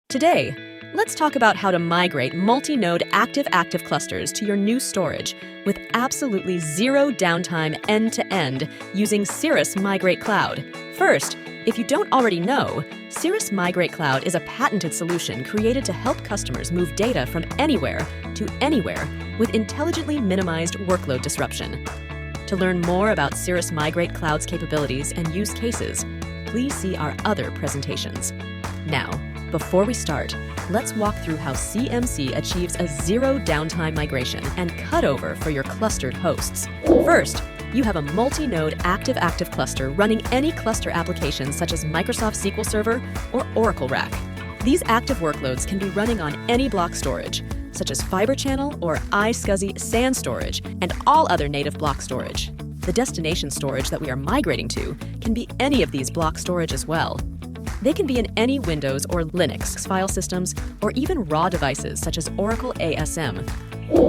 Today, let's talk about how to migrate multi-node active-active clusters to your new storage with absolutely zero downtime end-to-end using Cirrus Migrate Cloud. First, if you don't already know, Cirrus Migrate Cloud is a patented solution created to help customers move data from anywhere to anywhere with intelligently minimized workload disruption. To learn more about Cirrus Migrate Cloud's capabilities and use cases, please see our other presentations. Now, before we start, let's walk through how CMC achieves a zero downtime migration and cutover for your clustered hosts. First, you have a multi-node active-active cluster running any cluster applications such as Microsoft SQL Server or Oracle RAC. These active workloads can be running on any block storage, such as Fiber Channel or iSCSI SAN storage and all other native block storage. The destination storage that we are migrating to can be any of these block storage as well. They can be in any Windows or Linux file systems or even raw devices such as Oracle ASM.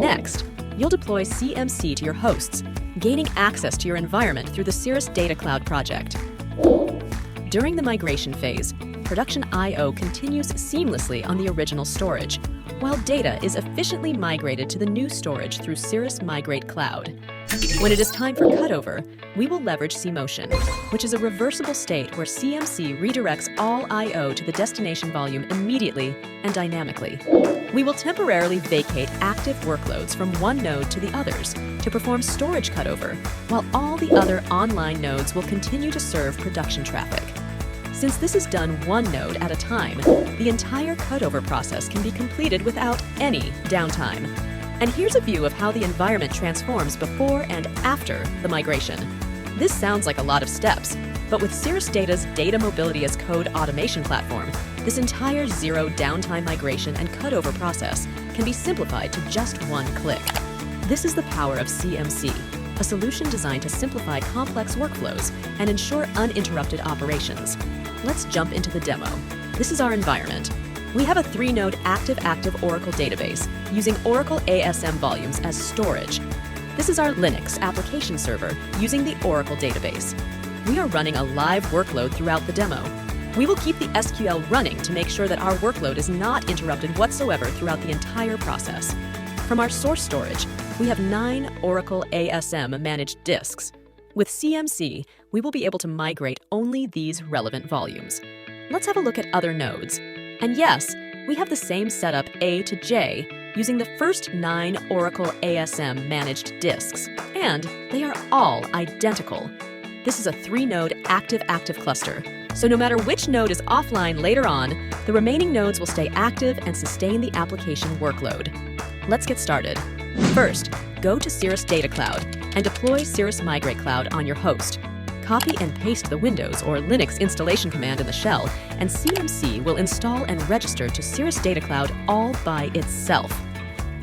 Next, you'll deploy CMC to your hosts, gaining access to your environment through the Cirrus Data Cloud project. During the migration phase, production I/O continues seamlessly on the original storage, while data is efficiently migrated to the new storage through Cirrus Migrate Cloud. When it is time for cutover, we will leverage CMotion, which is a reversible state where CMC redirects all I/O to the destination volume immediately and dynamically. We will temporarily vacate active workloads from one node to the others to perform storage cutover, while all the other online nodes will continue to serve production traffic. Since this is done one node at a time, the entire cutover process can be completed without any downtime. And here's a view of how the environment transforms before and after the migration. This sounds like a lot of steps, but with Cirrus Data's Data Mobility as Code automation platform, this entire zero downtime migration and cutover process can be simplified to just one click. This is the power of CMC, a solution designed to simplify complex workflows and ensure uninterrupted operations. Let's jump into the demo. This is our environment. We have a 3-node active-active Oracle database using Oracle ASM volumes as storage. This is our Linux application server using the Oracle database. We are running a live workload throughout the demo. We will keep the SQL running to make sure that our workload is not interrupted whatsoever throughout the entire process. From our source storage, we have 9 Oracle ASM managed disks. With CMC, we will be able to migrate only these relevant volumes. Let's have a look at other nodes. And yes, we have the same setup A to J using the first 9 Oracle ASM managed disks, and they are all identical. This is a 3-node active-active cluster, so no matter which node is offline later on, the remaining nodes will stay active and sustain the application workload. Let's get started. First, go to Cirrus Data Cloud and deploy Cirrus Migrate Cloud on your host. Copy and paste the Windows or Linux installation command in the shell, and CMC will install and register to Cirrus Data Cloud all by itself.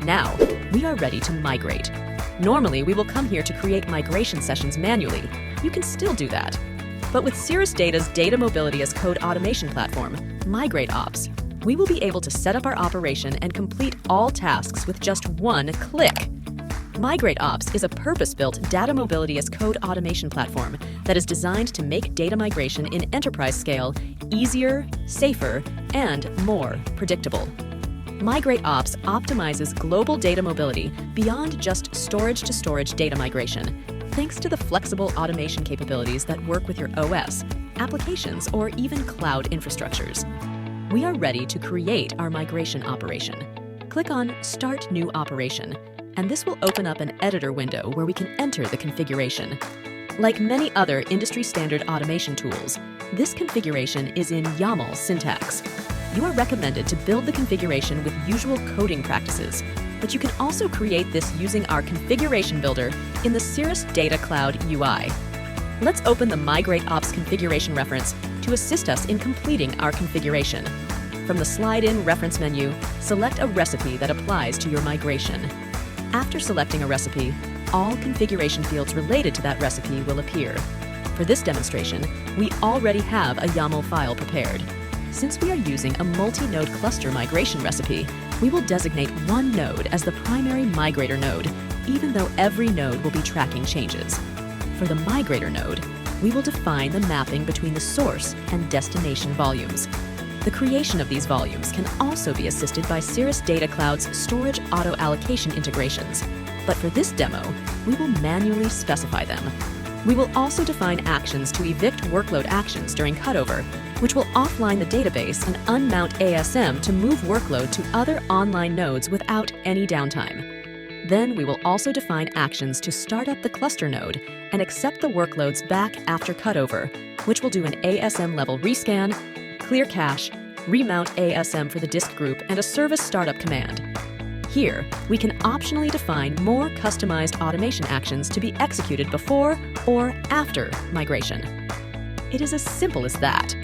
Now, we are ready to migrate. Normally, we will come here to create migration sessions manually. You can still do that. But with Cirrus Data's Data Mobility as Code automation platform, Migrate Ops, we will be able to set up our operation and complete all tasks with just one click. Migrate Ops is a purpose-built data mobility as code automation platform that is designed to make data migration in enterprise scale easier, safer, and more predictable. Migrate Ops optimizes global data mobility beyond just storage-to-storage data migration, thanks to the flexible automation capabilities that work with your OS, applications, or even cloud infrastructures. We are ready to create our migration operation. Click on Start New Operation, and this will open up an editor window where we can enter the configuration. Like many other industry-standard automation tools, this configuration is in YAML syntax. You are recommended to build the configuration with usual coding practices, but you can also create this using our configuration builder in the Cirrus Data Cloud UI. Let's open the Migrate Ops configuration reference to assist us in completing our configuration. From the slide-in reference menu, select a recipe that applies to your migration. After selecting a recipe, all configuration fields related to that recipe will appear. For this demonstration, we already have a YAML file prepared. Since we are using a multi-node cluster migration recipe, we will designate one node as the primary migrator node, even though every node will be tracking changes. For the migrator node, we will define the mapping between the source and destination volumes. The creation of these volumes can also be assisted by Cirrus Data Cloud's storage auto-allocation integrations. But for this demo, we will manually specify them. We will also define actions to evict workload actions during cutover, which will offline the database and unmount ASM to move workload to other online nodes without any downtime. Then we will also define actions to start up the cluster node and accept the workloads back after cutover, which will do an ASM level rescan, clear cache, remount ASM for the disk group, and a service startup command. Here, we can optionally define more customized automation actions to be executed before or after migration. It is as simple as that.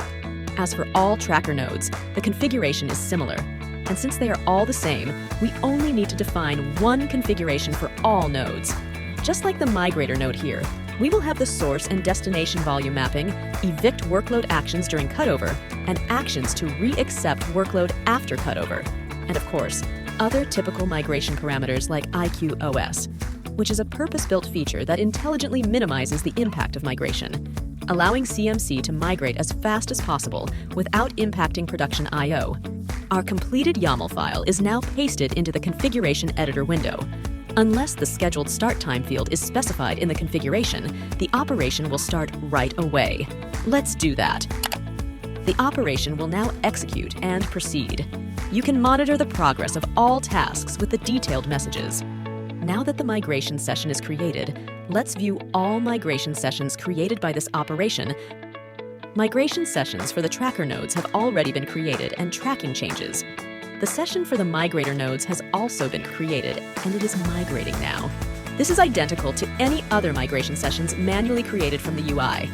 As for all tracker nodes, the configuration is similar, and since they are all the same, we only need to define one configuration for all nodes. Just like the migrator node here, we will have the source and destination volume mapping, evict workload actions during cutover, and actions to re-accept workload after cutover. And of course, other typical migration parameters like IQOS, which is a purpose-built feature that intelligently minimizes the impact of migration, allowing CMC to migrate as fast as possible without impacting production I/O. Our completed YAML file is now pasted into the configuration editor window. Unless the scheduled start time field is specified in the configuration, the operation will start right away. Let's do that. The operation will now execute and proceed. You can monitor the progress of all tasks with the detailed messages. Now that the migration session is created, let's view all migration sessions created by this operation. Migration sessions for the tracker nodes have already been created and tracking changes. The session for the migrator nodes has also been created, and it is migrating now. This is identical to any other migration sessions manually created from the UI.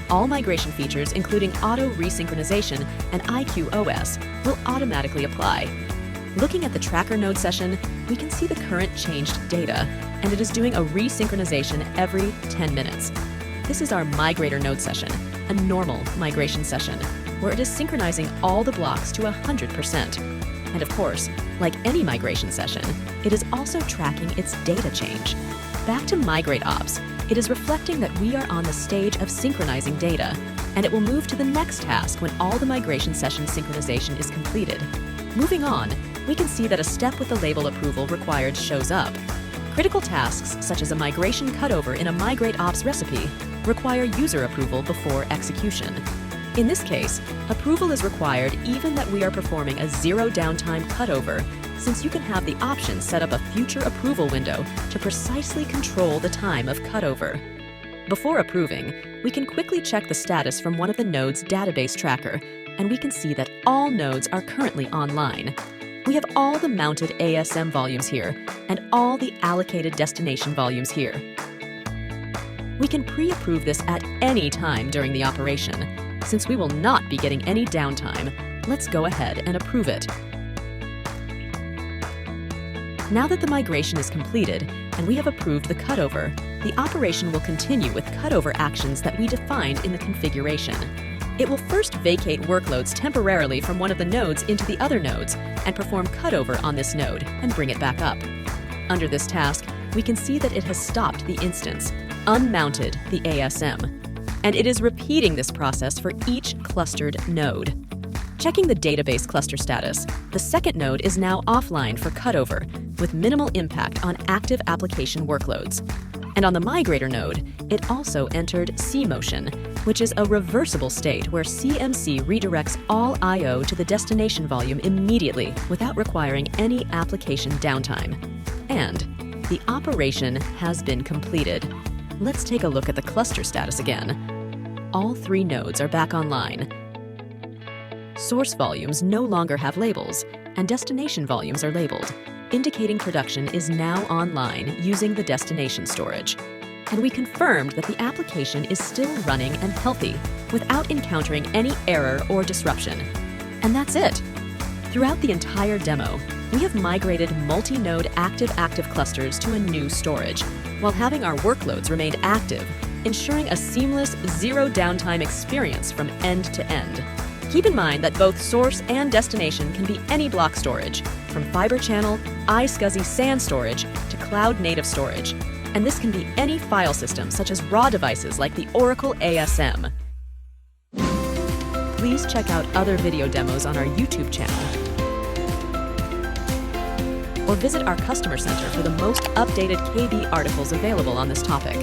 All migration features, including auto resynchronization and IQOS, will automatically apply. Looking at the tracker node session, we can see the current changed data, and it is doing a resynchronization every 10 minutes. This is our migrator node session, a normal migration session, where it is synchronizing all the blocks to 100%. And of course, like any migration session, it is also tracking its data change. Back to Migrate Ops, it is reflecting that we are on the stage of synchronizing data, and it will move to the next task when all the migration session synchronization is completed. Moving on, we can see that a step with the label approval required shows up. Critical tasks, such as a migration cutover in a Migrate Ops recipe, require user approval before execution. In this case, approval is required even that we are performing a zero downtime cutover, since you can have the option set up a future approval window to precisely control the time of cutover. Before approving, we can quickly check the status from one of the nodes' database tracker, and we can see that all nodes are currently online. We have all the mounted ASM volumes here, and all the allocated destination volumes here. We can pre-approve this at any time during the operation. Since we will not be getting any downtime, let's go ahead and approve it. Now that the migration is completed and we have approved the cutover, the operation will continue with cutover actions that we defined in the configuration. It will first vacate workloads temporarily from one of the nodes into the other nodes and perform cutover on this node and bring it back up. Under this task, we can see that it has stopped the instance, unmounted the ASM, and it is repeating this process for each clustered node. Checking the database cluster status, the second node is now offline for cutover, with minimal impact on active application workloads. And on the migrator node, it also entered CMotion, which is a reversible state where CMC redirects all I/O to the destination volume immediately without requiring any application downtime. And the operation has been completed. Let's take a look at the cluster status again. All three nodes are back online. Source volumes no longer have labels, and destination volumes are labeled, indicating production is now online using the destination storage. And we confirmed that the application is still running and healthy without encountering any error or disruption. And that's it. Throughout the entire demo, we have migrated multi-node active clusters to a new storage, while having our workloads remain active, ensuring a seamless zero downtime experience from end to end. Keep in mind that both source and destination can be any block storage, from Fiber Channel, iSCSI SAN storage to cloud-native storage. And this can be any file system, such as raw devices like the Oracle ASM. We please check out other video demos on our YouTube channel, or visit our customer center for the most updated KV articles available on this topic.